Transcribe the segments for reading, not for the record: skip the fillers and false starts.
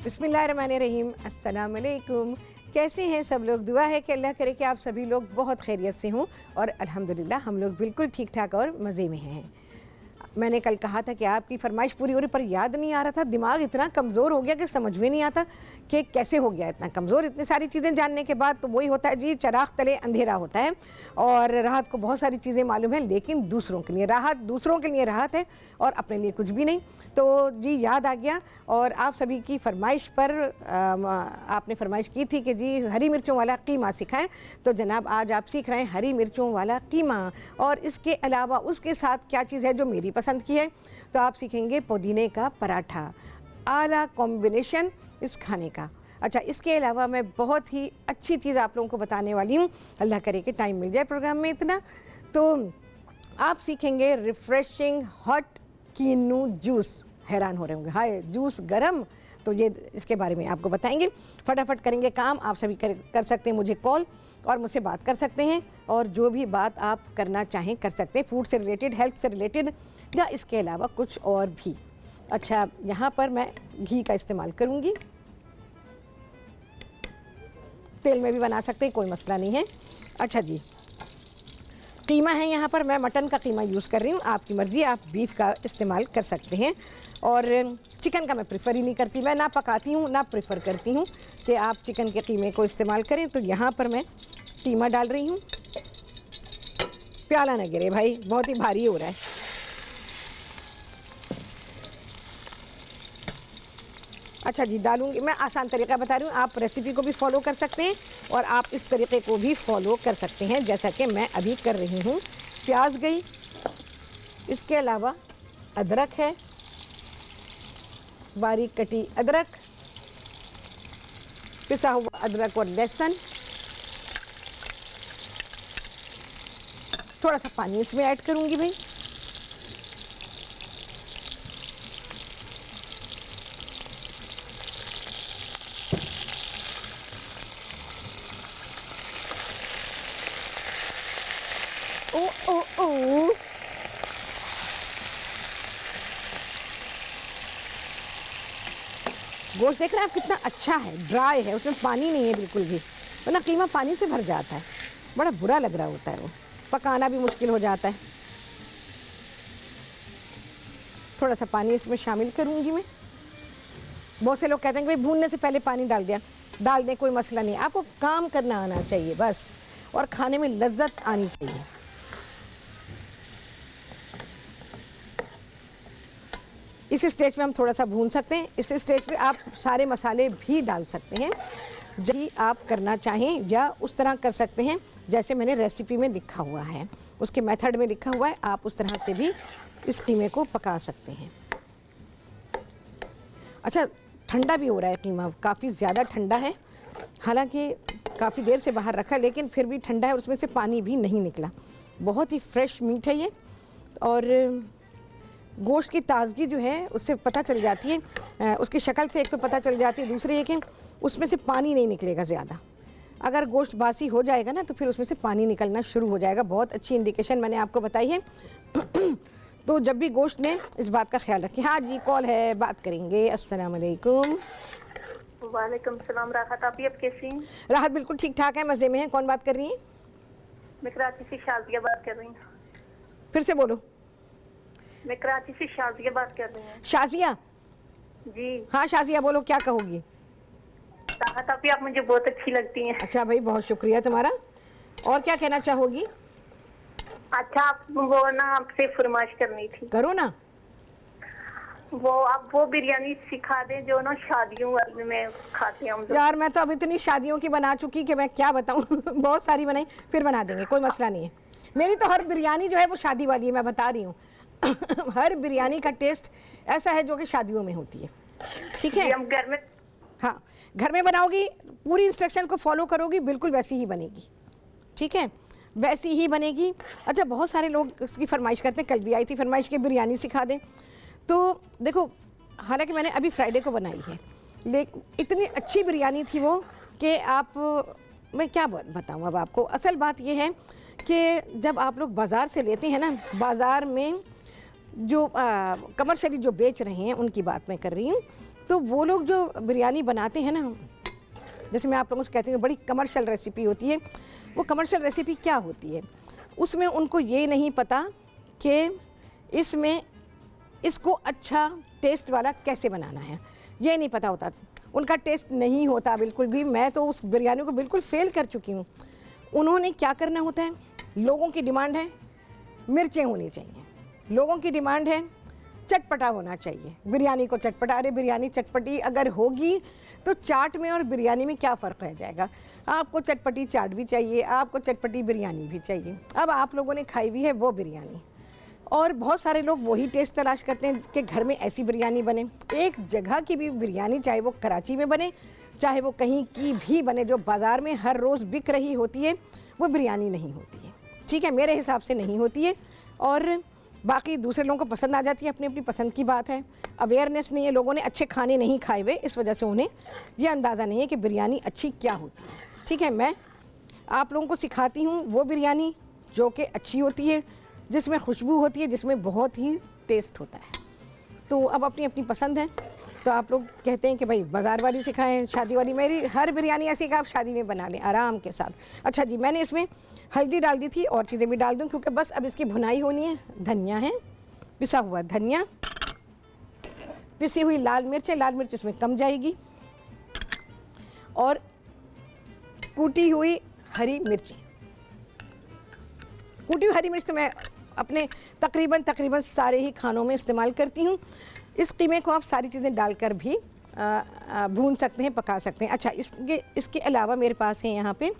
बिस्मिल्लाहिर्रहमानिर्रहीम। अस्सलाम वालेकुम। कैसे हैं सब लोग? दुआ है कि अल्लाह करे कि आप सभी लोग बहुत खैरियत से हों और अल्हम्दुलिल्लाह हम लोग बिल्कुल ठीक ठाक और मज़े में हैं। मैंने कल कहा था कि आपकी फरमाइश पूरी हो रही, पर याद नहीं आ रहा था। दिमाग इतना कमज़ोर हो गया कि समझ में नहीं आता कि कैसे हो गया इतना कमज़ोर। इतनी सारी चीज़ें जानने के बाद तो वही होता है जी, चिराग तले अंधेरा होता है। और राहत को बहुत सारी चीज़ें मालूम है, लेकिन दूसरों के लिए राहत, दूसरों के लिए राहत है और अपने लिए कुछ भी नहीं। तो जी याद आ गया और आप सभी की फरमाइश पर आपने फरमाइश की थी कि जी हरी मिर्चों वाला कीमा सिखाएं। तो जनाब आज आप सीख रहे हैं हरी मिर्चों वाला कीमा, और इसके अलावा उसके साथ क्या चीज़ है जो मेरी पसंद की है, तो आप सीखेंगे पुदीने का पराठा। आला कॉम्बिनेशन इस खाने का। अच्छा, इसके अलावा मैं बहुत ही अच्छी चीज़ आप लोगों को बताने वाली हूँ, अल्लाह करे कि टाइम मिल जाए प्रोग्राम में इतना। तो आप सीखेंगे रिफ़्रेशिंग हॉट कीनू जूस। हैरान हो रहे होंगे, हाय जूस गरम, तो ये इसके बारे में आपको बताएंगे। फटाफट करेंगे काम। आप सभी कर सकते हैं मुझे कॉल और मुझसे बात कर सकते हैं, और जो भी बात आप करना चाहें कर सकते हैं, फूड से रिलेटेड, हेल्थ से रिलेटेड, या इसके अलावा कुछ और भी। अच्छा, यहाँ पर मैं घी का इस्तेमाल करूँगी, तेल में भी बना सकते हैं, कोई मसला नहीं है। अच्छा जी, कीमा है यहाँ पर, मैं मटन का कीमा यूज़ कर रही हूँ, आपकी मर्ज़ी, आप बीफ का इस्तेमाल कर सकते हैं। और चिकन का मैं प्रेफर ही नहीं करती, मैं ना पकाती हूँ ना प्रेफर करती हूँ कि आप चिकन के कीमे को इस्तेमाल करें। तो यहाँ पर मैं कीमा डाल रही हूँ। प्याला ना गिरे भाई, बहुत ही भारी हो रहा है। अच्छा जी, डालूंगी, मैं आसान तरीका बता रही हूँ, आप रेसिपी को भी फॉलो कर सकते हैं और आप इस तरीके को भी फॉलो कर सकते हैं जैसा कि मैं अभी कर रही हूँ। प्याज गई, इसके अलावा अदरक है, बारीक कटी अदरक, पिसा हुआ अदरक और लहसुन, थोड़ा सा पानी इसमें ऐड करूँगी भाई। ओ ओ ओ, गोश्त देख रहे हैं आप कितना अच्छा है, ड्राई है, उसमें पानी नहीं है बिल्कुल भी, वरना कीमा पानी से भर जाता है, बड़ा बुरा लग रहा होता है, वो पकाना भी मुश्किल हो जाता है। थोड़ा सा पानी इसमें शामिल करूंगी मैं। बहुत से लोग कहते हैं कि भाई भूनने से पहले पानी डाल दिया, डाल दें, कोई मसला नहीं, आपको काम करना आना चाहिए बस, और खाने में लज्जत आनी चाहिए। इस स्टेज पे हम थोड़ा सा भून सकते हैं। इस स्टेज पे आप सारे मसाले भी डाल सकते हैं, यदि आप करना चाहें, या उस तरह कर सकते हैं जैसे मैंने रेसिपी में लिखा हुआ है, उसके मेथड में लिखा हुआ है, आप उस तरह से भी इस कीमे को पका सकते हैं। अच्छा, ठंडा भी हो रहा है कीमा, काफ़ी ज़्यादा ठंडा है, हालांकि काफ़ी देर से बाहर रखा, लेकिन फिर भी ठंडा है और उसमें से पानी भी नहीं निकला। बहुत ही फ्रेश मीट है ये, और गोश्त की ताज़गी जो है उससे पता चल जाती है, उसकी शक्ल से एक तो पता चल जाती है, दूसरी है कि उसमें से पानी नहीं निकलेगा ज़्यादा। अगर गोश्त बासी हो जाएगा ना तो फिर उसमें से पानी निकलना शुरू हो जाएगा, बहुत अच्छी इंडिकेशन मैंने आपको बताई है। तो जब भी गोश्त लें इस बात का ख्याल रखें। हाँ जी, कॉल है, बात करेंगे। अस्सलाम वालेकुम। वालेकुम सलाम। राहत, आप कैसी हैं? राहत बिल्कुल ठीक ठाक है, मज़े में है। कौन बात कर रही हैं? मैं कराची से शाजिया बात कर रही हूँ। फिर से बोलो। मैं कराची से शाजिया बात कर रही हूँ। शाजिया जी हाँ, शाजिया बोलो, क्या कहोगी? राहत, आप मुझे बहुत अच्छी लगती हैं। अच्छा भाई, बहुत शुक्रिया तुम्हारा। और क्या कहना चाहोगी? अच्छा, आप वो ना, आपसे फरमाइश करनी थी। करो ना। वो आप वो बिरयानी सिखा दें जो ना शादियों वाले में खाते हैं हम लोग। यार मैं तो अब इतनी शादियों की बना चुकी कि मैं क्या बताऊं। बहुत सारी बनाई, फिर बना देंगे, कोई मसला नहीं है। मेरी तो हर बिरयानी जो है वो शादी वाली है, मैं बता रही हूँ। हर बिरयानी का टेस्ट ऐसा है जो कि शादियों में होती है, ठीक है? हम घर में, हाँ, घर में बनाओगी, पूरी इंस्ट्रक्शन को फॉलो करोगी, बिल्कुल वैसी ही बनेगी, ठीक है? वैसी ही बनेगी। अच्छा, बहुत सारे लोग इसकी फरमाइश करते हैं, कल भी आई थी फरमाइश कि बिरयानी सिखा दें। तो देखो, हालांकि मैंने अभी फ्राइडे को बनाई है, लेकिन इतनी अच्छी बिरयानी थी वो कि आप, मैं क्या बताऊँ अब आपको। असल बात ये है कि जब आप लोग बाज़ार से लेते हैं ना, बाज़ार में जो कमर्शियली जो बेच रहे हैं उनकी बात मैं कर रही हूँ, तो वो लोग जो बिरयानी बनाते हैं ना, जैसे मैं आप लोगों से कहती हूँ बड़ी कमर्शियल रेसिपी होती है, वो कमर्शियल रेसिपी क्या होती है, उसमें उनको ये नहीं पता कि इसमें इसको अच्छा टेस्ट वाला कैसे बनाना है, ये नहीं पता होता, उनका टेस्ट नहीं होता बिल्कुल भी। मैं तो उस बिरयानी को बिल्कुल फेल कर चुकी हूँ। उन्होंने क्या करना होता है, लोगों की डिमांड है मिर्चें होनी चाहिए, लोगों की डिमांड है चटपटा होना चाहिए, बिरयानी को चटपटा। अरे बिरयानी चटपटी अगर होगी तो चाट में और बिरयानी में क्या फ़र्क रह जाएगा। आपको चटपटी चाट भी चाहिए, आपको चटपटी बिरयानी भी चाहिए। अब आप लोगों ने खाई भी है वो बिरयानी, और बहुत सारे लोग वही टेस्ट तलाश करते हैं कि घर में ऐसी बिरयानी बने। एक जगह की भी बिरयानी, चाहे वो कराची में बने, चाहे वो कहीं की भी बने, जो बाज़ार में हर रोज़ बिक रही होती है, वो बिरयानी नहीं होती है। ठीक है, मेरे हिसाब से नहीं होती है, और बाकी दूसरे लोगों को पसंद आ जाती है, अपनी अपनी पसंद की बात है। अवेयरनेस नहीं है, लोगों ने अच्छे खाने नहीं खाए हुए, इस वजह से उन्हें ये अंदाज़ा नहीं है कि बिरयानी अच्छी क्या होती है। ठीक है, मैं आप लोगों को सिखाती हूँ वो बिरयानी जो कि अच्छी होती है, जिसमें खुशबू होती है, जिसमें बहुत ही टेस्ट होता है। तो अब अपनी अपनी पसंद है। तो आप लोग कहते हैं कि भाई बाज़ार वाली सिखाएं, शादी वाली। मेरी हर बिरयानी ऐसी कि आप शादी में बना लें आराम के साथ। अच्छा जी, मैंने इसमें हल्दी डाल दी थी, और चीज़ें भी डाल दूँ क्योंकि बस अब इसकी भुनाई होनी है। धनिया है, पिसा हुआ धनिया, पिसी हुई लाल मिर्च है, लाल मिर्च इसमें कम जाएगी, और कूटी हुई हरी मिर्ची। कूटी हुई हरी मिर्च तो मैं अपने तकरीबन सारे ही खानों में इस्तेमाल करती हूँ। इस कीमे को आप सारी चीज़ें डालकर भी भून सकते हैं, पका सकते हैं। अच्छा, इसके अलावा मेरे पास है यहाँ पे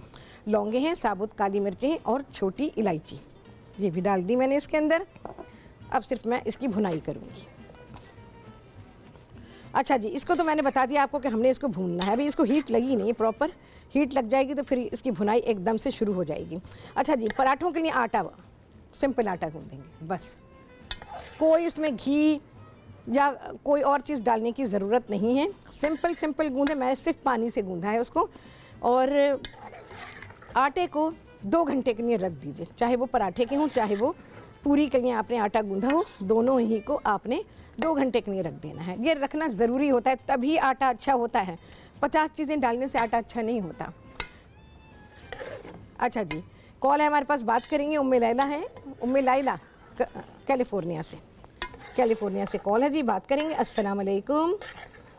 लौंगे हैं, साबुत काली मिर्चें हैं, और छोटी इलायची, ये भी डाल दी मैंने इसके अंदर। अब सिर्फ मैं इसकी भुनाई करूँगी। अच्छा जी, इसको तो मैंने बता दिया आपको कि हमने इसको भूनना है। अभी इसको हीट लगी नहीं, प्रॉपर हीट लग जाएगी तो फिर इसकी भुनाई एकदम से शुरू हो जाएगी। अच्छा जी, पराठों के लिए आटा, सिंपल आटा गूँधेंगे बस, कोई इसमें घी या कोई और चीज़ डालने की ज़रूरत नहीं है। सिंपल गूँधे, मैं सिर्फ पानी से गूँधा है उसको। और आटे को 2 घंटे के लिए रख दीजिए, चाहे वो पराठे के हों, चाहे वो पूरी के लिए आपने आटा गूँधा हो, दोनों ही को आपने 2 घंटे के लिए रख देना है। ये रखना ज़रूरी होता है, तभी आटा अच्छा होता है। 50 चीज़ें डालने से आटा अच्छा नहीं होता। अच्छा जी, कॉल है हमारे पास, बात करेंगे। उम्मे लैला है, उम्मे लाइला कैलिफोर्निया से कॉल है जी, बात करेंगे। अस्सलाम वालेकुम।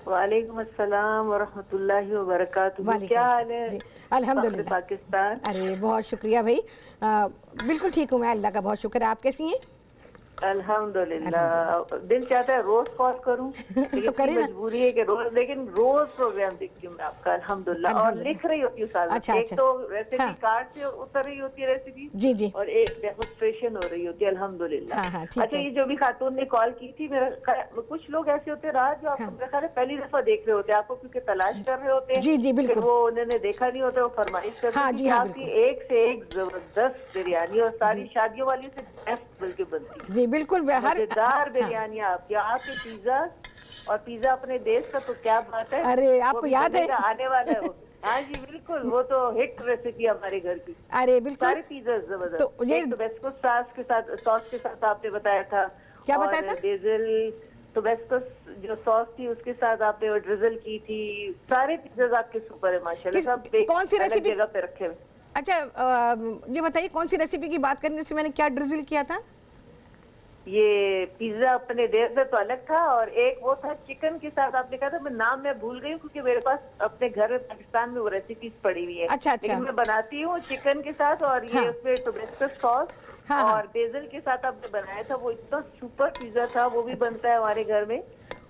वालेकुम अस्सलाम व रहमतुल्लाहि व बरकातुहू। क्या हाल है? अल्हम्दुलिल्लाह, पाकिस्तान। अरे बहुत शुक्रिया भाई, बिल्कुल ठीक हूँ मैं, अल्लाह का बहुत शुक्र है। आप कैसी हैं? अल्हम्दुलिल्लाह। दिल चाहता है रोज कॉल करूं, तो करें ना। मजबूरी है कि रोज, लेकिन रोज प्रोग्राम देखती हूँ मैं आपका अल्हम्दुलिल्लाह। और लिख रही होती हूँ साथ। अच्छा, एक अच्छा। तो रेसिपी हाँ। कार्ड से उतर रही होती है रेसिपी, जी जी, और एक डेमोन्स्ट्रेशन हो रही होती है अल्हम्दुलिल्लाह। हाँ, ठीक अच्छा, है। ये जो भी खातून ने कॉल की थी, कुछ लोग ऐसे होते रहा जो आपको मेरा ख्याल है पहली दफा देख रहे होते हैं, आपको क्योंकि तलाश कर रहे होते हैं। जी जी, बिल्कुल। वो उन्होंने देखा नहीं होता, वो फरमाइश कर हाँ जी, हाँ, आपकी एक से एक जबरदस्त बिरयानी, और सारी शादियों वाली से बेस्ट बल्कि बनती है जी, बिल्कुल। हर मजेदार बिरयानी आपकी। आपके पिज्जा, और पिज्जा अपने देश का तो क्या बात है। अरे, आपको याद है? आने वाला है वो। हाँ जी बिल्कुल, वो तो हिट रेसिपी हमारे घर की। अरे बिल्कुल, सारे पिज्जा जबरदस्त। तो ये टोबैस्को सॉस के साथ आपने बताया था। क्या बताया था? बेसिल टोबैस्को जो सॉस थी उसके साथ आपने ड्रिजल की थी। सारे पिज्जा आपके सुपर है माशाल्लाह। सब कौन सी रेसिपी जगह पे रखे हुए। अच्छा, ये बताइए कौन सी रेसिपी की बात करने से मैंने क्या ड्रिजल किया था? ये पिज्जा अपने देश में तो अलग था, और एक वो था चिकन के साथ आपने कहा था, मैं नाम मैं भूल गई हूँ क्योंकि मेरे पास अपने घर में पाकिस्तान में वो रेसिपीज पड़ी हुई है। अच्छा, लेकिन मैं बनाती हूँ चिकन के साथ, और ये उसमें टोबैस्को सॉस और बेसिल के साथ आपने बनाया था। वो इतना सुपर पिज्जा था, वो भी बनता है हमारे घर में।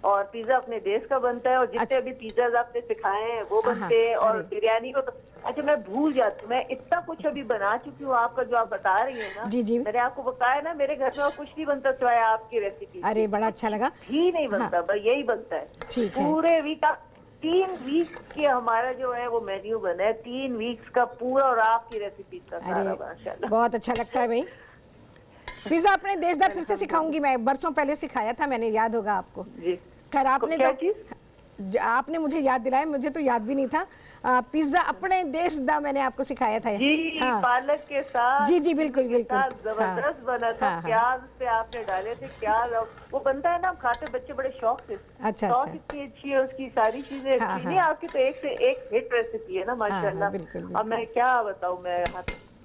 और पिज्जा अपने देश का बनता है, और जितने अभी पिज्जा आपने सिखाए हैं वो बनते हैं। और बिरयानी को तो अच्छा मैं भूल जाती हूँ, मैं इतना कुछ अभी बना चुकी हूँ आपका जो आप बता रही है ना। जी जी, मैंने आपको बताया ना, मेरे घर में और कुछ नहीं बनता सिवाय आपकी रेसिपी। अरे बड़ा अच्छा लगा। ही नहीं बनता, बस यही बनता है। ठीक है। पूरे वीक 3 वीक के हमारा जो है वो मेन्यू बना है, 3 वीक्स का पूरा, और आपकी रेसिपी का सारा माशाल्लाह। बहुत अच्छा लगता है भाई। पिज्जा अपने देशदार फिर से सिखाऊंगी मैं, बरसों पहले सिखाया था मैंने, याद होगा आपको। जी। खैर आपने क्या तो चीज? आपने मुझे याद दिलाया, मुझे तो याद भी नहीं था। पिज्जा अपने देश दा मैंने आपको सिखाया था। जी, हाँ। पालक के साथ, जी जी बिल्कुल बिल्कुल। जबरदस्त बना था। हाँ। प्याज पे आपने डाले थे, प्याज वो बनता है ना, खाते बच्चे बड़े शौक से। अच्छा सॉस अच्छा। इतनी अच्छी है उसकी, सारी चीजें हाँ अच्छी। हाँ नहीं, आपकी तो एक से एक हिट रेसिपी है ना हाँ हाँ माशाल्लाह। बिल्कुल अब बिल्कुल। मैं क्या बताऊं, मैं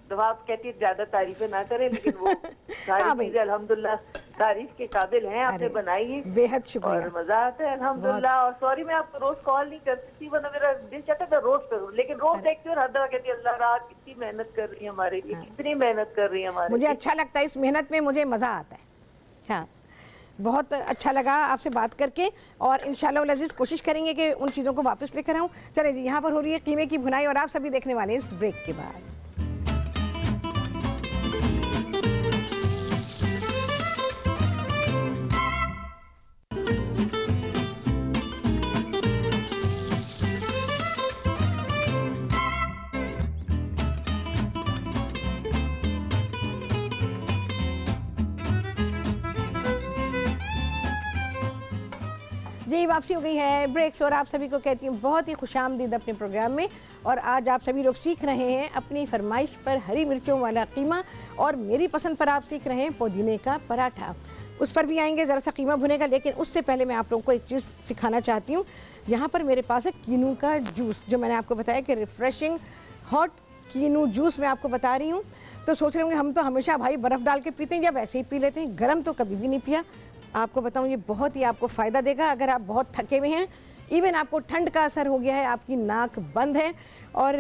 तो आप कहती है ज्यादा तारीफें ना करें, लेकिन वो सारी हाँ भाई, चीजें अल्हम्दुलिल्लाह तारीफ के काबिल हैं, आपने अरे बनाई है बेहद और शुक्रिया। मजा आता है बहुत। अल्हम्दुलिल्लाह। और सॉरी मैं आपको रोज कॉल नहीं कर सकती, वरना मेरा दिल चाहता था रोज करूं, लेकिन रोज अरे देखती हूँ और हर दफा कहती हूँ अल्लाह रात कितनी मेहनत कर रही है हमारे लिए, हाँ, कितनी मेहनत कर रही है हमारे मुझे लिए। अच्छा लगता है, इस मेहनत में मुझे मज़ा आता है। हाँ, बहुत अच्छा लगा आपसे बात करके, और इंशाल्लाह अज़ीज़ कोशिश करेंगे कि उन चीज़ों को वापस लेकर आऊँ। चले जी, यहाँ पर हो रही है कीमे की भुनाई और आप सभी देखने वाले हैं इस ब्रेक के बाद। जी, वापसी हो गई है ब्रेक्स, और आप सभी को कहती हूँ बहुत ही खुशामदीद अपने प्रोग्राम में। और आज आप सभी लोग सीख रहे हैं अपनी फरमाइश पर हरी मिर्चों वाला कीमा, और मेरी पसंद पर आप सीख रहे हैं पुदीने का पराठा। उस पर भी आएंगे, ज़रा सा कीमा भुनेगा, लेकिन उससे पहले मैं आप लोगों को एक चीज़ सिखाना चाहती हूँ। यहाँ पर मेरे पास है कीनू का जूस, जो मैंने आपको बताया कि रिफ़्रेशिंग हॉट कीनू जूस मैं आपको बता रही हूँ। तो सोच रहे होंगे हम तो हमेशा भाई बर्फ़ डाल के पीते हैं या वैसे ही पी लेते हैं, गर्म तो कभी भी नहीं पिया। आपको बताऊं, ये बहुत ही आपको फ़ायदा देगा अगर आप बहुत थके हुए हैं, इवन आपको ठंड का असर हो गया है, आपकी नाक बंद है और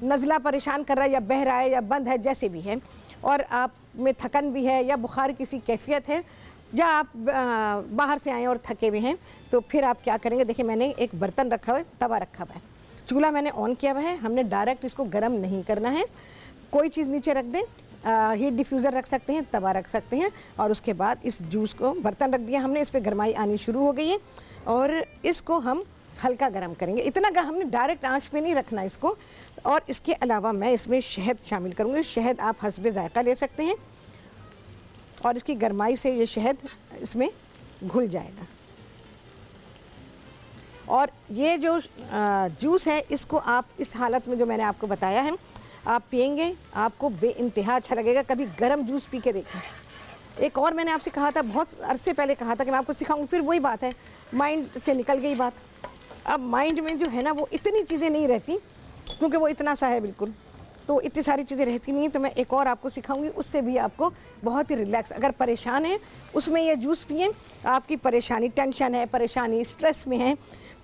नज़ला परेशान कर रहा है या बह रहा है या बंद है, जैसे भी है, और आप में थकन भी है या बुखार किसी कैफियत है, या आप बाहर से आए और थके हुए हैं, तो फिर आप क्या करेंगे। देखिए, मैंने एक बर्तन रखा हुआ है, तवा रखा हुआ है, चूल्हा मैंने ऑन किया हुआ है। हमने डायरेक्ट इसको गर्म नहीं करना है, कोई चीज़ नीचे रख दें, हीट डिफ्यूज़र रख सकते हैं, तवा रख सकते हैं, और उसके बाद इस जूस को बर्तन रख दिया हमने, इस पर गर्माई आनी शुरू हो गई है, और इसको हम हल्का गर्म करेंगे। इतना हमने डायरेक्ट आंच पे नहीं रखना इसको। और इसके अलावा मैं इसमें शहद शामिल करूँगी। शहद आप हस्बे जायका ले सकते हैं, और इसकी गर्माई से ये शहद इसमें घुल जाएगा। और ये जो जूस है, इसको आप इस हालत में जो मैंने आपको बताया है आप पिएंगे, आपको बेइंतहा अच्छा लगेगा। कभी गर्म जूस पी के देखें। एक और मैंने आपसे कहा था, बहुत अरसे पहले कहा था कि मैं आपको सिखाऊंगी, फिर वही बात है, माइंड से निकल गई बात। अब माइंड में जो है ना, वो इतनी चीज़ें नहीं रहती, क्योंकि वो इतना सा है बिल्कुल, तो इतनी सारी चीज़ें रहती नहीं। तो मैं एक और आपको सिखाऊंगी, उससे भी आपको बहुत ही रिलैक्स, अगर परेशान है उसमें ये जूस पिए। आपकी परेशानी, टेंशन है, परेशानी, स्ट्रेस में है,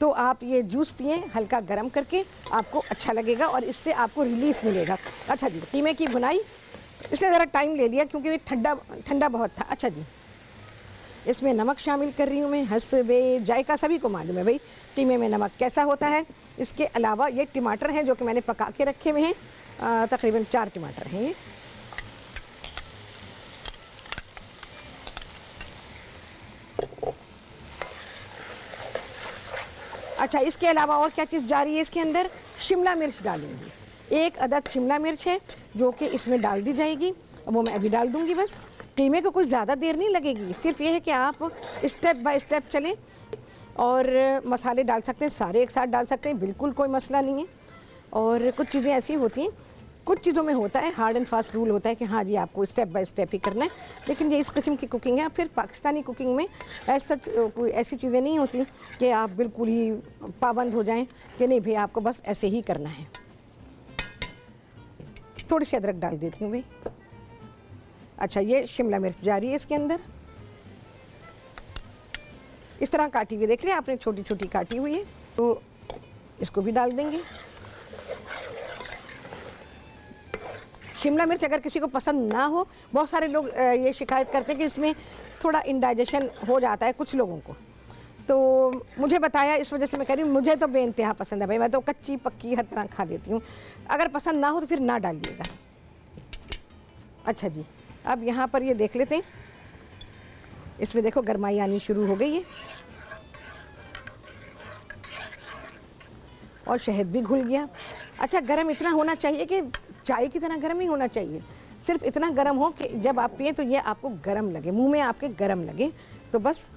तो आप ये जूस पिए हल्का गर्म करके, आपको अच्छा लगेगा और इससे आपको रिलीफ मिलेगा। अच्छा जी, कीमे की भुनाई, इसने ज़रा टाइम ले लिया क्योंकि ठंडा ठंडा बहुत था। अच्छा जी, इसमें नमक शामिल कर रही हूँ मैं, हस्बे जायका, सभी को मालूम है भाई कीमे में नमक कैसा होता है। इसके अलावा ये टमाटर हैं जो कि मैंने पका के रखे हुए हैं, तकरीबन 4 टमाटर हैं ये। अच्छा, इसके अलावा और क्या चीज़ जा रही है इसके अंदर, शिमला मिर्च डालूंगी। 1 अदद शिमला मिर्च है जो कि इसमें डाल दी जाएगी, वो मैं अभी डाल दूंगी। बस कीमे को कुछ ज़्यादा देर नहीं लगेगी, सिर्फ ये है कि आप स्टेप बाय स्टेप चलें, और मसाले डाल सकते हैं, सारे एक साथ डाल सकते हैं, बिल्कुल कोई मसला नहीं है। और कुछ चीज़ें ऐसी होती हैं, कुछ चीज़ों में होता है हार्ड एंड फास्ट रूल होता है कि हाँ जी आपको स्टेप बाय स्टेप ही करना है, लेकिन ये इस किस्म की कुकिंग है। फिर पाकिस्तानी कुकिंग में ऐसा कोई ऐसी चीज़ें नहीं होती कि आप बिल्कुल ही पाबंद हो जाएं कि नहीं भाई आपको बस ऐसे ही करना है। थोड़ी सी अदरक डाल देती हूँ भाई। अच्छा, ये शिमला मिर्च जा रही है इसके अंदर, इस तरह काटी हुई, देख लिया आपने, छोटी छोटी काटी हुई है, तो इसको भी डाल देंगे। शिमला मिर्च अगर किसी को पसंद ना हो, बहुत सारे लोग ये शिकायत करते हैं कि इसमें थोड़ा इंडाइजेशन हो जाता है कुछ लोगों को, तो मुझे बताया, इस वजह से मैं कह रही हूँ, मुझे तो बेइंतहा पसंद है भाई, मैं तो कच्ची पक्की हर तरह खा लेती हूँ। अगर पसंद ना हो तो फिर ना डालिएगा। अच्छा जी, अब यहाँ पर ये देख लेते हैं, इसमें देखो गर्माई आनी शुरू हो गई है और शहद भी घुल गया। अच्छा, गरम इतना होना चाहिए कि चाय की तरह गरम ही होना चाहिए, सिर्फ इतना गरम हो कि जब आप पिए तो ये आपको गरम लगे, मुंह में आपके गरम लगे, तो बस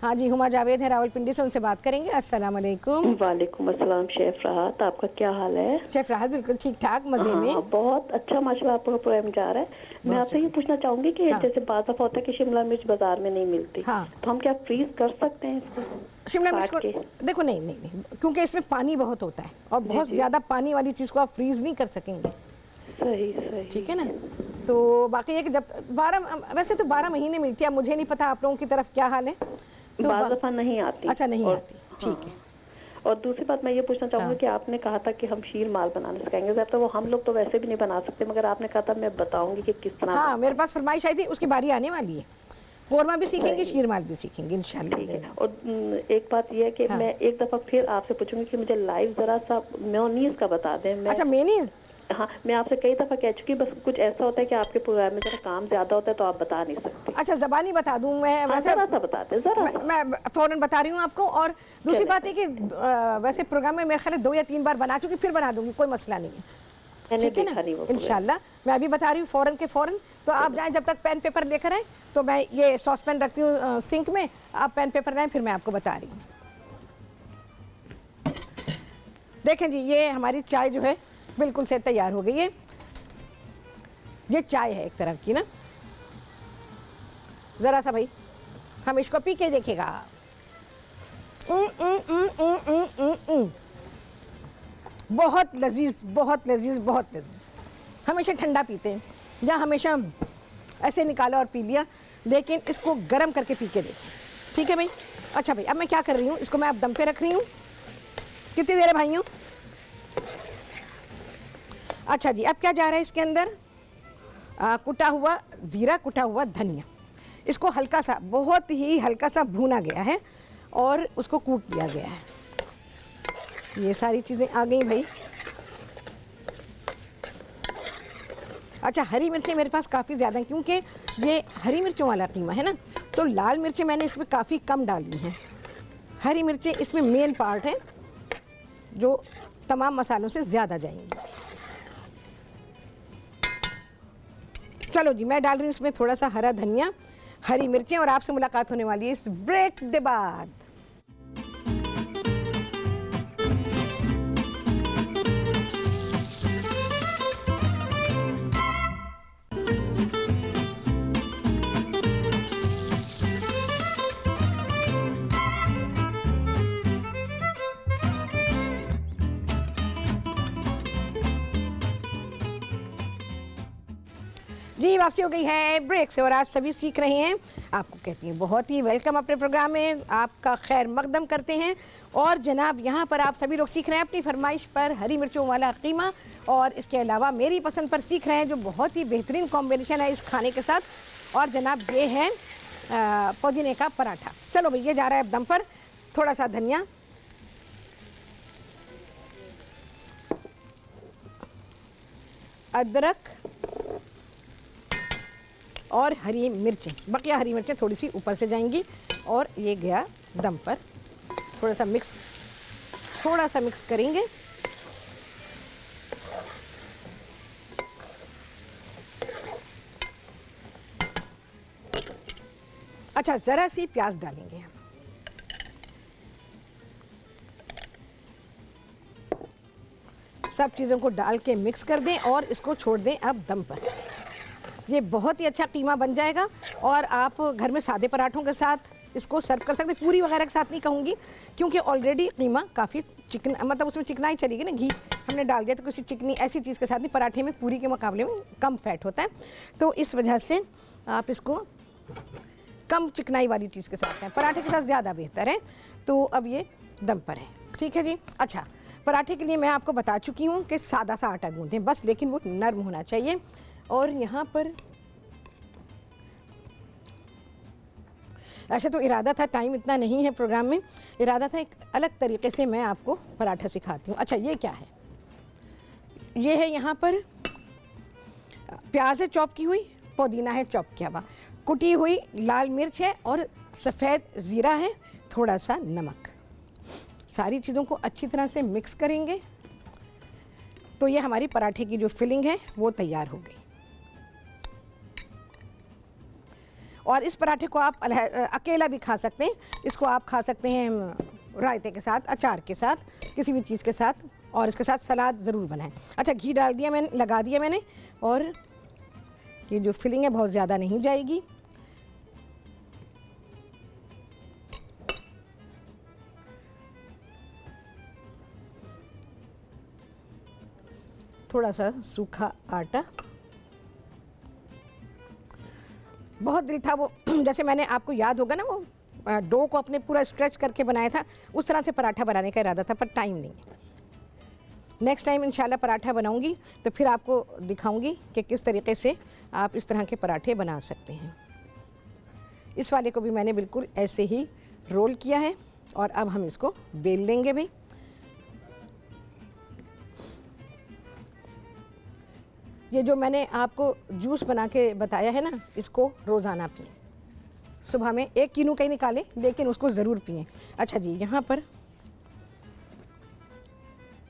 हाँ जी, हुमा जावेद है रावलपिंडी से, उनसे बात करेंगे। अस्सलाम वालेकुम। वालेकुम अस्सलाम। शेफ राहत, आपका क्या हाल है? शेफ राहत बिल्कुल ठीक ठाक, मजे में। हाँ, बहुत अच्छा माशाल्लाह आपका प्रोग्राम जा रहा है। मैं आपसे ये पूछना चाहूंगी कि जैसे बाज़ दफा होता है कि शिमला मिर्च बाजार में नहीं मिलती, तो हम क्या फ्रीज कर सकते हैं इसको? शिमला मिर्च को देखो, नहीं नहीं नहीं, क्योंकि इसमें पानी बहुत होता है और बहुत ज़्यादा पानी वाली चीज़ को आप फ्रीज नहीं कर सकेंगे। सही सही, ठीक है ना। तो बाकी एक जब 12, वैसे तो 12 महीने मिलती है, मुझे नहीं पता आप लोगों की तरफ क्या हाल है। तो बाज़ दफा नहीं आती। अच्छा, नहीं आती, ठीक है। और दूसरी बात मैं ये पूछना चाहूँगी कि आपने कहा था कि हम शीर माल बनाना सिखाएंगे, तो वो हम लोग तो वैसे भी नहीं बना सकते, मगर आपने कहा था मैं बताऊंगी कि किस तरह। हाँ, मेरे पास फरमाइश आई थी, उसकी बारी आने वाली है। कोरमा भी सीखेंगे, शीर माल भी सीखेंगे इंशाल्लाह। और एक बात यह है कि मैं एक दफ़ा फिर आपसे पूछूंगी कि मुझे लाइव ज़रा सा मेयोनीज का बता दें। अच्छा, मेयोनीज। हाँ, मैं आपसे कई दफ़ा कह चुकी, बस कुछ ऐसा होता है कि आपके प्रोग्राम में जरा काम ज़्यादा होता है तो आप बता नहीं सकते। अच्छा, ज़बानी बता दूं मैं? वैसे ज़रा सा बताते, ज़रा मैं फ़ौरन बता रही हूँ आपको। और दूसरी बात है कि वैसे प्रोग्राम में मेरे ख्याल 2 या 3 बार बना चुकी, फिर बना दूंगी, कोई मसला नहीं है। ठीक है ना, इंशाल्लाह। मैं अभी बता रही हूँ फ़ौरन के फ़ौरन। तो आप जाएं, जब तक पेन पेपर लेकर आए, तो मैं ये सॉस पैन रखती हूँ सिंक में, आप पेन पेपर लाएं, फिर मैं आपको बता रही हूँ। देखें जी, ये हमारी चाय जो है बिल्कुल से तैयार हो गई है। ये चाय है एक तरह की ना, ज़रा सा भाई हम इसको पी के देखेगा। बहुत लजीज, बहुत लजीज, बहुत लजीज। हमेशा ठंडा पीते हैं, या हमेशा ऐसे निकाला और पी लिया, लेकिन इसको गर्म करके पी के देखिए। ठीक है भाई। अच्छा भाई, अब मैं क्या कर रही हूँ, इसको मैं अब दम पे रख रही हूँ। कितनी देर है भाइयों? अच्छा जी, अब क्या जा रहा है इसके अंदर? कुटा हुआ ज़ीरा, कुटा हुआ धनिया। इसको हल्का सा, बहुत ही हल्का सा भूना गया है और उसको कूट लिया गया है। ये सारी चीज़ें आ गई भाई। अच्छा, हरी मिर्चें मेरे पास काफ़ी ज़्यादा हैं, क्योंकि ये हरी मिर्चों वाला कीमा है ना, तो लाल मिर्चें मैंने इसमें काफ़ी कम डाली हैं। हरी मिर्चें इसमें मेन पार्ट है, जो तमाम मसालों से ज़्यादा जाएंगी। चलो जी, मैं डाल रही हूँ इसमें थोड़ा सा हरा धनिया, हरी मिर्चें, और आपसे मुलाकात होने वाली है इस ब्रेक के बाद। जी, वापसी हो गई है ब्रेक से और आज सभी सीख रहे हैं। आपको कहती हैं बहुत ही वेलकम अपने प्रोग्राम में, आपका खैर मकदम करते हैं। और जनाब, यहाँ पर आप सभी लोग सीख रहे हैं अपनी फरमाइश पर हरी मिर्चों वाला कीमा, और इसके अलावा मेरी पसंद पर सीख रहे हैं, जो बहुत ही बेहतरीन कॉम्बिनेशन है इस खाने के साथ। और जनाब, ये है पुदीने का पराठा। चलो भाई, ये जा रहा है अब दम पर। थोड़ा सा धनिया, अदरक और हरी मिर्चें, बकिया हरी मिर्चें थोड़ी सी ऊपर से जाएंगी। और ये गया दम पर। थोड़ा सा मिक्स करेंगे। अच्छा, ज़रा सी प्याज डालेंगे हम। सब चीज़ों को डाल के मिक्स कर दें और इसको छोड़ दें अब दम पर। ये बहुत ही अच्छा कीमा बन जाएगा और आप घर में सादे पराठों के साथ इसको सर्व कर सकते हैं। पूरी वगैरह के साथ नहीं कहूँगी, क्योंकि ऑलरेडी कीमा काफ़ी चिकना, मतलब उसमें चिकनाई चलेगी ना, घी हमने डाल दिया, तो किसी चिकनी ऐसी चीज़ के साथ नहीं। पराठे में पूरी के मुकाबले में कम फैट होता है, तो इस वजह से आप इसको कम चिकनाई वाली चीज़ के साथ खाएं, पराठे के साथ ज़्यादा बेहतर है। तो अब ये दम पर है, ठीक है जी। अच्छा, पराठे के लिए मैं आपको बता चुकी हूँ कि सादा सा आटा गूँधें बस, लेकिन वो नरम होना चाहिए। और यहाँ पर ऐसे तो इरादा था, टाइम इतना नहीं है प्रोग्राम में, इरादा था एक अलग तरीके से मैं आपको पराठा सिखाती हूँ। अच्छा, ये क्या है? ये है यहाँ पर प्याज है चॉप की हुई, पुदीना है चॉप किया हुआ, कुटी हुई लाल मिर्च है और सफ़ेद ज़ीरा है, थोड़ा सा नमक। सारी चीज़ों को अच्छी तरह से मिक्स करेंगे तो ये हमारी पराठे की जो फिलिंग है वो तैयार हो गई। और इस पराठे को आप अकेला भी खा सकते हैं, इसको आप खा सकते हैं रायते के साथ, अचार के साथ, किसी भी चीज़ के साथ, और इसके साथ सलाद ज़रूर बनाएं। अच्छा, घी डाल दिया मैंने, लगा दिया मैंने, और ये जो फिलिंग है बहुत ज़्यादा नहीं जाएगी। थोड़ा सा सूखा आटा, बहुत दिल था वो जैसे मैंने, आपको याद होगा ना, वो डो को अपने पूरा स्ट्रेच करके बनाया था, उस तरह से पराठा बनाने का इरादा था, पर टाइम नहीं है। नेक्स्ट टाइम इंशाल्लाह पराठा बनाऊंगी तो फिर आपको दिखाऊंगी कि किस तरीके से आप इस तरह के पराठे बना सकते हैं। इस वाले को भी मैंने बिल्कुल ऐसे ही रोल किया है, और अब हम इसको बेल लेंगे भाई। ये जो मैंने आपको जूस बना के बताया है ना, इसको रोज़ाना पिएं। सुबह में 1 किलो का ही निकालें, लेकिन उसको ज़रूर पिएं। अच्छा जी, यहाँ पर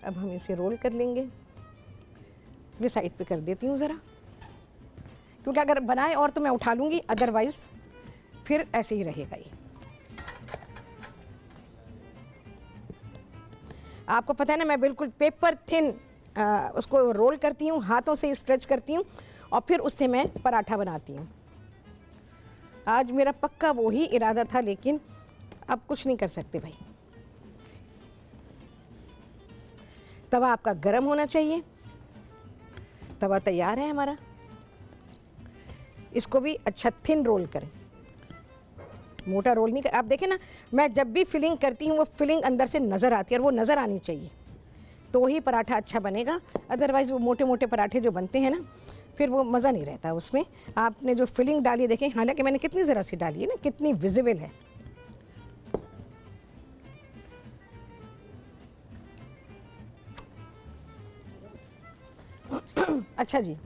अब हम इसे रोल कर लेंगे। ये साइड पे कर देती हूँ ज़रा, क्योंकि अगर बनाए और तो मैं उठा लूँगी, अदरवाइज़ फिर ऐसे ही रहेगा ये। आपको पता है ना, मैं बिल्कुल पेपर थिन उसको रोल करती हूँ, हाथों से स्ट्रेच करती हूँ, और फिर उससे मैं पराठा बनाती हूँ। आज मेरा पक्का वो ही इरादा था, लेकिन अब कुछ नहीं कर सकते भाई। तवा आपका गर्म होना चाहिए। तवा तैयार है हमारा, इसको भी अच्छा थिन रोल करें, मोटा रोल नहीं कर। आप देखें ना, मैं जब भी फिलिंग करती हूँ वो फिलिंग अंदर से नज़र आती है, और वो नज़र आनी चाहिए, तो ही पराठा अच्छा बनेगा। अदरवाइज़ वो मोटे मोटे पराठे जो बनते हैं ना, फिर वो मज़ा नहीं रहता उसमें। आपने जो फिलिंग डाली है, देखें, हालांकि मैंने कितनी ज़रा सी डाली है ना, कितनी विजिबल है। अच्छा जी,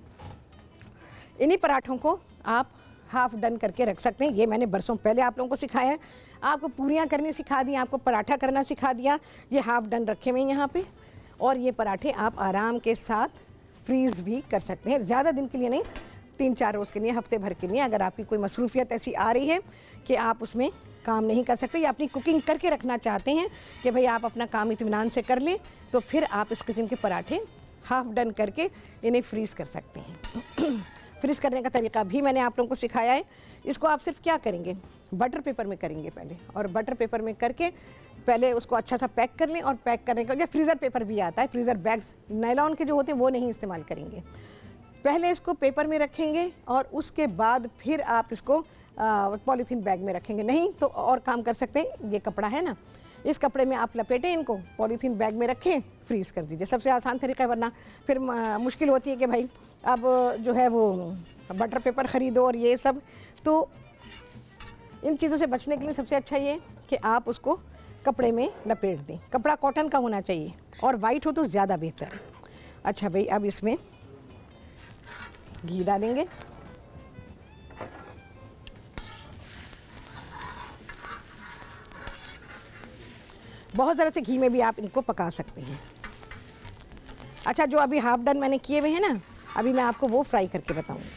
इन्हीं पराठों को आप हाफ़ डन करके रख सकते हैं। ये मैंने बरसों पहले आप लोगों को सिखाया है। आपको पूरियाँ करनी सिखा दी, आपको पराठा करना सिखा दिया। ये हाफ़ डन रखे हुए हैं यहाँ पे, और ये पराठे आप आराम के साथ फ्रीज़ भी कर सकते हैं। ज़्यादा दिन के लिए नहीं, 3-4 रोज़ के लिए, हफ्ते भर के लिए। अगर आपकी कोई मसरूफियत ऐसी आ रही है कि आप उसमें काम नहीं कर सकते, या अपनी कुकिंग करके रखना चाहते हैं कि भाई आप अपना काम इत्मीनान से कर लें, तो फिर आप इस किस्म के पराठे हाफ़ डन करके इन्हें फ्रीज़ कर सकते हैं। फ्रीज़ करने का तरीका भी मैंने आप लोगों को सिखाया है। इसको आप सिर्फ क्या करेंगे, बटर पेपर में करेंगे पहले, और बटर पेपर में करके पहले उसको अच्छा सा पैक कर लें, और पैक करने का, या फ्रीज़र पेपर भी आता है, फ्रीज़र बैग्स नायलॉन के जो होते हैं वो नहीं इस्तेमाल करेंगे। पहले इसको पेपर में रखेंगे, और उसके बाद फिर आप इसको पॉलीथीन बैग में रखेंगे। नहीं तो और काम कर सकते हैं, ये कपड़ा है ना, इस कपड़े में आप लपेटें इनको, पॉलीथीन बैग में रखें, फ्रीज़ कर दीजिए। सबसे आसान तरीका है, वरना फिर मुश्किल होती है कि भाई अब जो है वो बटर पेपर ख़रीदो और ये सब। तो इन चीज़ों से बचने के लिए सबसे अच्छा ये कि आप उसको कपड़े में लपेट दें। कपड़ा कॉटन का होना चाहिए, और वाइट हो तो ज़्यादा बेहतर है। अच्छा भाई, अब इसमें घी डालेंगे। बहुत ज़रा से घी में भी आप इनको पका सकते हैं। अच्छा, जो अभी हाफ डन मैंने किए हुए हैं ना, अभी मैं आपको वो फ्राई करके बताऊंगी।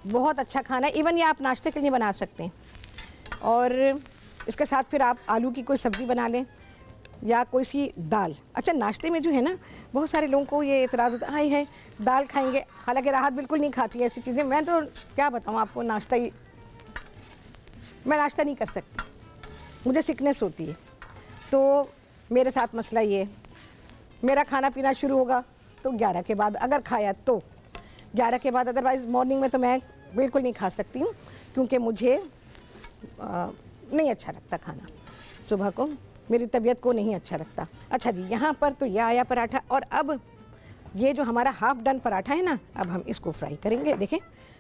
बहुत अच्छा खाना है, इवन ये आप नाश्ते के लिए बना सकते हैं, और इसके साथ फिर आप आलू की कोई सब्ज़ी बना लें, या कोई सी दाल। अच्छा, नाश्ते में जो है ना, बहुत सारे लोगों को ये एतराज़ होता है दाल खाएंगे, हालांकि राहत बिल्कुल नहीं खाती ऐसी चीज़ें। मैं तो क्या बताऊँ आपको, मैं नाश्ता नहीं कर सकती, मुझे सिकनेस होती है। तो मेरे साथ मसला ये, मेरा खाना पीना शुरू होगा तो 11 के बाद, अगर खाया तो 11 के बाद, अदरवाइज़ मॉर्निंग में तो मैं बिल्कुल नहीं खा सकती हूँ, क्योंकि मुझे नहीं अच्छा लगता खाना, सुबह को मेरी तबीयत को नहीं अच्छा लगता। अच्छा जी, यहाँ पर तो यह आया पराठा, और अब ये जो हमारा हाफ़ डन पराठा है ना, अब हम इसको फ्राई करेंगे। देखें,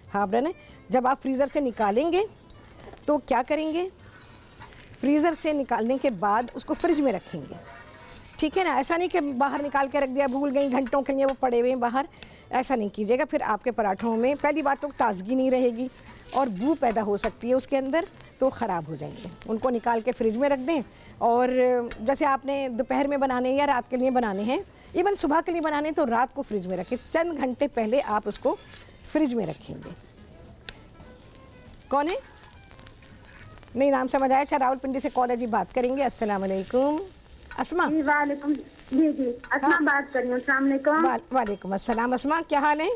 हाफ़ डन है। जब आप फ्रीज़र से निकालेंगे तो क्या करेंगे, फ्रीज़र से निकालने के बाद उसको फ्रिज में रखेंगे, ठीक है ना। ऐसा नहीं कि बाहर निकाल के रख दिया, भूल गई, घंटों के लिए वो पड़े हुए हैं बाहर, ऐसा नहीं कीजिएगा। फिर आपके पराठों में पहली बात तो ताज़गी नहीं रहेगी, और बू पैदा हो सकती है उसके अंदर, तो ख़राब हो जाएंगे। उनको निकाल के फ्रिज में रख दें, और जैसे आपने दोपहर में बनाने या रात के लिए बनाने हैं, इवन सुबह के लिए बनाने, तो रात को फ्रिज में रखें। चंद घंटे पहले आप उसको फ्रिज में रखेंगे। कौन है? नहीं, नाम समझ आया। अच्छा, रावलपिंडी से कॉल है जी, बात करेंगे। अस्सलाम वालेकुम। अस्मा जी वालेकुम। जी जी अस्मा हाँ। बात कर रही हूँ। अस्सलाम वालेकुम। वालेकुम अस्सलाम। अस्मा, क्या हाल है?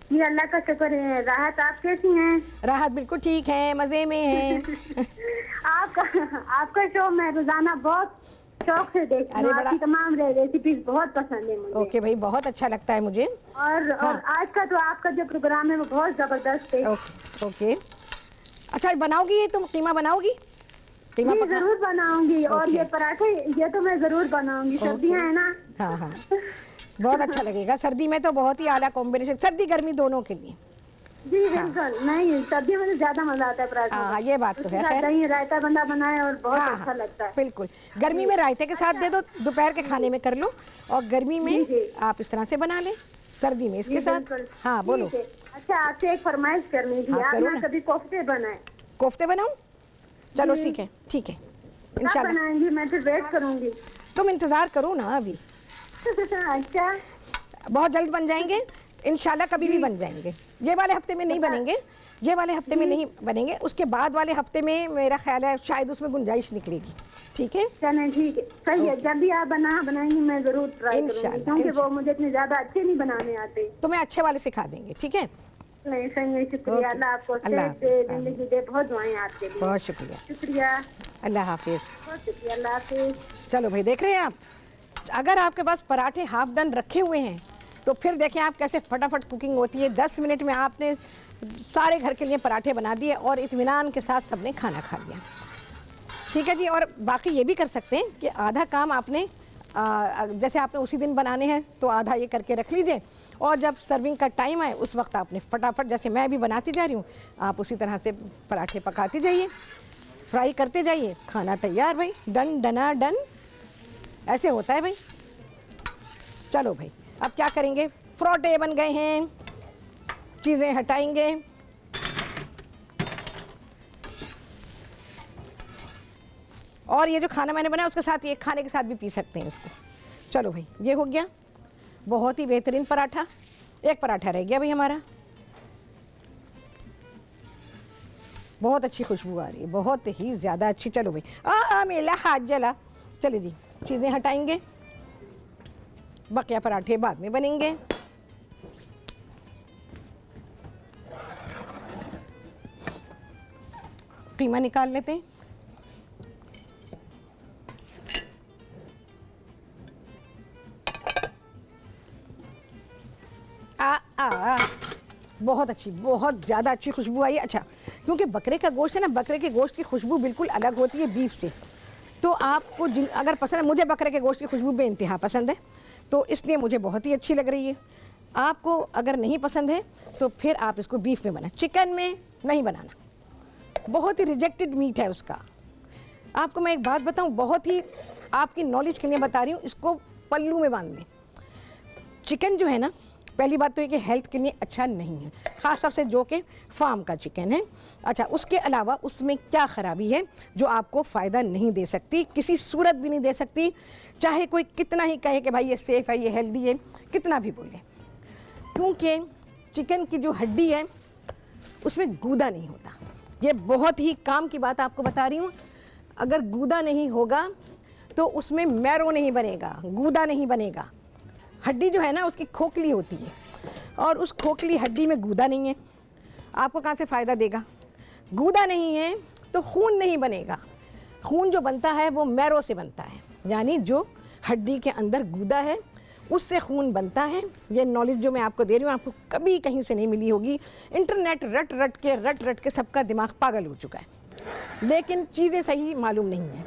जी अल्लाह का शुक्र है। राहत, आप कैसी हैं? राहत बिल्कुल ठीक है, मज़े में है। आपका शो मैं रोजाना बहुत शौक से देखती अरे हूँ। बड़ा- आपकी तमाम रेसिपीज बहुत पसंद है मुझे। ओके भाई, बहुत अच्छा लगता है मुझे। और आज का तो आपका जो प्रोग्राम है वो बहुत जबरदस्त है। Okay okay. अच्छा, बनाओगी ये? तुम कीमा बनाओगी? कीमा जी पका? जरूर बनाऊंगी। और ओके। ये पराठे ये तो मैं जरूर बनाऊंगी। सर्दियाँ है ना। हाँ हाँ, बहुत अच्छा लगेगा। सर्दी में तो बहुत ही आला कॉम्बिनेशन, सर्दी गर्मी दोनों के लिए। जी बिल्कुल। नहीं, सर्दियों में तो ज्यादा मजा आता है पराठे हाँ, में। ये बात तो है। उसके साथ खैर, दही रायता बंदा बनाए और बहुत हाँ अच्छा हाँ, लगता है। बिल्कुल। गर्मी में रायते के साथ दे दो, दोपहर के खाने में कर लो, और गर्मी में जी, जी। आप इस तरह से बना लें, सर्दी में इसके जी, साथ। बिल्कुल। हाँ बोलो। ठीक है। अच्छा, आपसे एक फरमाइश करनी थी। हाँ, आप करो ना ना। कभी कोफ्ते बनाए। कोफ्ते बनाऊं? चलो जी। ठीक है, ठीक है, कब इंशाल्लाह। बनाएंगी? मैं फिर वेट करूंगी। तुम इंतज़ार करो ना अभी, अच्छा। बहुत जल्द बन जाएंगे इंशाल्लाह। कभी भी बन जाएंगे। ये वाले हफ्ते में नहीं बनेंगे, ये वाले हफ्ते में नहीं बनेंगे, उसके बाद वाले हफ्ते में मेरा ख्याल है शायद उसमें गुंजाइश निकलेगी। ठीक है, चलें, ठीक है, सही है। जब भी आप बनाएंगी मैं जरूर ट्राई करूंगी, इंशाल्लाह, क्योंकि वो इंशाल्लाह। मुझे इतने ज्यादा अच्छे नहीं बनाने आते। तुम्हें अच्छे वाले सिखा देंगे। ठीक है, नहीं, सही है। शुक्रिया। ओके। अल्लाह आपको अल्लाह सेहत दे, हाफिज़। जिंदगी दे। बहुत दुआएं आपके लिए। बहुत शुक्रिया। शुक्रिया, अल्लाह हाफिज़। बहुत शुक्रिया। अल्लाह हाफिज़। चलो भाई, देख रहे हैं आप, अगर आपके पास पराठे हाफ डन रखे हुए हैं तो फिर देखें आप कैसे फटाफट कुकिंग होती है। 10 मिनट में आपने सारे घर के लिए पराठे बना दिए और इत्मीनान के साथ सबने खाना खा लिया। ठीक है जी। और बाकी ये भी कर सकते हैं कि आधा काम आपने जैसे आपने उसी दिन बनाने हैं तो आधा ये करके रख लीजिए, और जब सर्विंग का टाइम आए उस वक्त आपने फटाफट, जैसे मैं भी बनाती जा रही हूँ, आप उसी तरह से पराठे पकाते जाइए, फ्राई करते जाइए, खाना तैयार भाई। डन डना डन, ऐसे होता है भाई। चलो भाई, अब क्या करेंगे? पराठे बन गए हैं, चीज़ें हटाएंगे। और ये जो खाना मैंने बनाया उसके साथ, ये खाने के साथ भी पी सकते हैं इसको। चलो भाई, ये हो गया बहुत ही बेहतरीन पराठा। एक पराठा रह गया भाई हमारा। बहुत अच्छी खुशबू आ रही है, बहुत ही ज़्यादा अच्छी। चलो भाई, मेरा हाथ जला। चलिए जी, चीज़ें हटाएंगे, बकिया पराठे बाद में बनेंगे। कीमा निकाल लेते हैं। बहुत अच्छी, बहुत ज़्यादा अच्छी खुशबू आई है। अच्छा, क्योंकि बकरे का गोश्त है ना, बकरे के गोश्त की खुशबू बिल्कुल अलग होती है बीफ से। तो आपको अगर पसंद है, मुझे बकरे के गोश्त की खुशबू बेइंतहा पसंद है, तो इसलिए मुझे बहुत ही अच्छी लग रही है। आपको अगर नहीं पसंद है तो फिर आप इसको बीफ में बनाएं, चिकन में नहीं बनाना, बहुत ही रिजेक्टेड मीट है उसका। आपको मैं एक बात बताऊं, बहुत ही आपकी नॉलेज के लिए बता रही हूँ, इसको पल्लू में बांध लें। चिकन जो है ना, पहली बात तो ये कि हेल्थ के लिए अच्छा नहीं है, ख़ास तौर से जो कि फार्म का चिकन है। अच्छा, उसके अलावा उसमें क्या ख़राबी है जो आपको फ़ायदा नहीं दे सकती, किसी सूरत भी नहीं दे सकती, चाहे कोई कितना ही कहे कि भाई ये सेफ़ है, ये हेल्दी है, कितना भी बोले। क्योंकि चिकन की जो हड्डी है उसमें गूदा नहीं होता। ये बहुत ही काम की बात आपको बता रही हूँ। अगर गूदा नहीं होगा तो उसमें मैरो नहीं बनेगा, गूदा नहीं बनेगा। हड्डी जो है ना उसकी खोखली होती है, और उस खोखली हड्डी में गूदा नहीं है, आपको कहाँ से फ़ायदा देगा? गूदा नहीं है तो खून नहीं बनेगा। खून जो बनता है वो मैरो से बनता है, यानी जो हड्डी के अंदर गूदा है उससे खून बनता है। ये नॉलेज जो मैं आपको दे रही हूँ आपको कभी कहीं से नहीं मिली होगी। इंटरनेट रट रट के सबका दिमाग पागल हो चुका है, लेकिन चीज़ें सही मालूम नहीं है।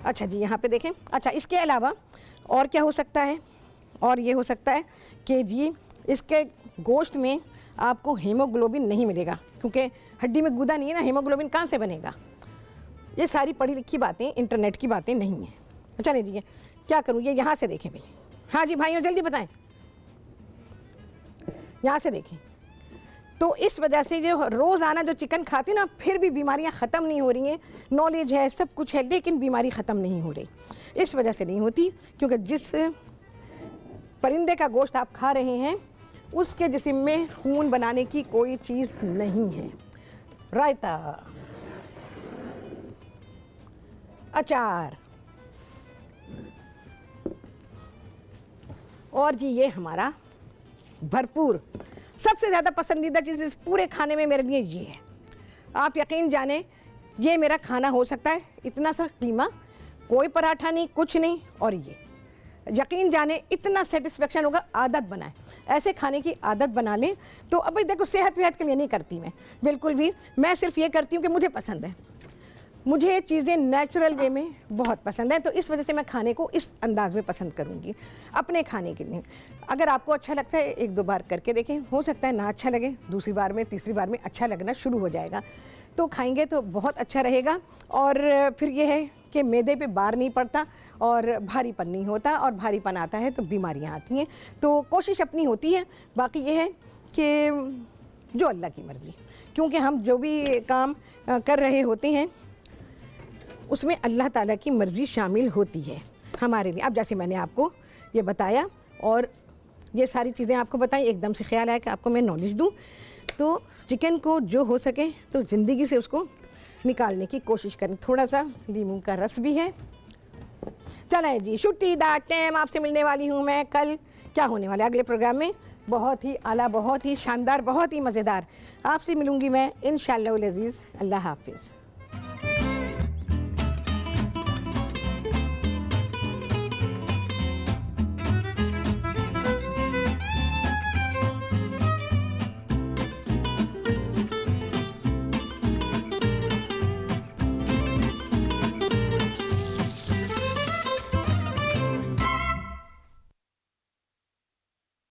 अच्छा जी, यहाँ पे देखें। अच्छा, इसके अलावा और क्या हो सकता है? और ये हो सकता है कि जी इसके गोश्त में आपको हीमोग्लोबिन नहीं मिलेगा, क्योंकि हड्डी में गूदा नहीं है ना, हीमोग्लोबिन कहाँ से बनेगा? ये सारी पढ़ी लिखी बातें, इंटरनेट की बातें नहीं हैं। अच्छा नहीं जी, क्या करूँ? ये यहाँ से देखें भाई। हाँ जी भाइयों, जल्दी बताएं, यहाँ से देखें। तो इस वजह से जो रोज़ाना जो चिकन खाते ना, फिर भी बीमारियां ख़त्म नहीं हो रही हैं। नॉलेज है, सब कुछ है, लेकिन बीमारी ख़त्म नहीं हो रही। इस वजह से नहीं होती क्योंकि जिस परिंदे का गोश्त आप खा रहे हैं उसके जिस्म में खून बनाने की कोई चीज़ नहीं है। रायता, अचार, और जी ये हमारा भरपूर सबसे ज़्यादा पसंदीदा चीज़ इस पूरे खाने में मेरे लिए ये है। आप यकीन जाने ये मेरा खाना हो सकता है, इतना सा कीमा, कोई पराठा नहीं, कुछ नहीं, और ये यकीन जाने इतना सेटिस्फेक्शन होगा। आदत बनाएं, ऐसे खाने की आदत बना लें। तो अब देखो सेहत वेहत के लिए नहीं करती मैं बिल्कुल भी, मैं सिर्फ ये करती हूँ कि मुझे पसंद है, मुझे चीज़ें नेचुरल वे में बहुत पसंद है, तो इस वजह से मैं खाने को इस अंदाज में पसंद करूँगी अपने खाने के लिए। अगर आपको अच्छा लगता है 1-2 बार करके देखें, हो सकता है ना अच्छा लगे, दूसरी बार में तीसरी बार में अच्छा लगना शुरू हो जाएगा, तो खाएंगे तो बहुत अच्छा रहेगा। और फिर ये है कि मैदे पे भार नहीं पड़ता और भारीपन नहीं होता, और भारीपन आता है तो बीमारियाँ आती हैं। तो कोशिश अपनी होती है, बाकी ये है कि जो अल्लाह की मर्ज़ी, क्योंकि हम जो भी काम कर रहे होते हैं उसमें अल्लाह ताला की मर्ज़ी शामिल होती है हमारे लिए। अब जैसे मैंने आपको ये बताया और ये सारी चीज़ें आपको बताई, एकदम से ख्याल आया कि आपको मैं नॉलेज दूं, तो चिकन को जो हो सके तो ज़िंदगी से उसको निकालने की कोशिश करें। थोड़ा सा लीमू का रस भी है। चलें जी, छुट्टी दा टाइम, आपसे मिलने वाली हूँ मैं कल। क्या होने वाला है अगले प्रोग्राम में? बहुत ही आला, बहुत ही शानदार, बहुत ही मज़ेदार आपसे मिलूँगी मैं इंशाअल्लाह अज़ीज़। अल्लाह हाफ़िज़।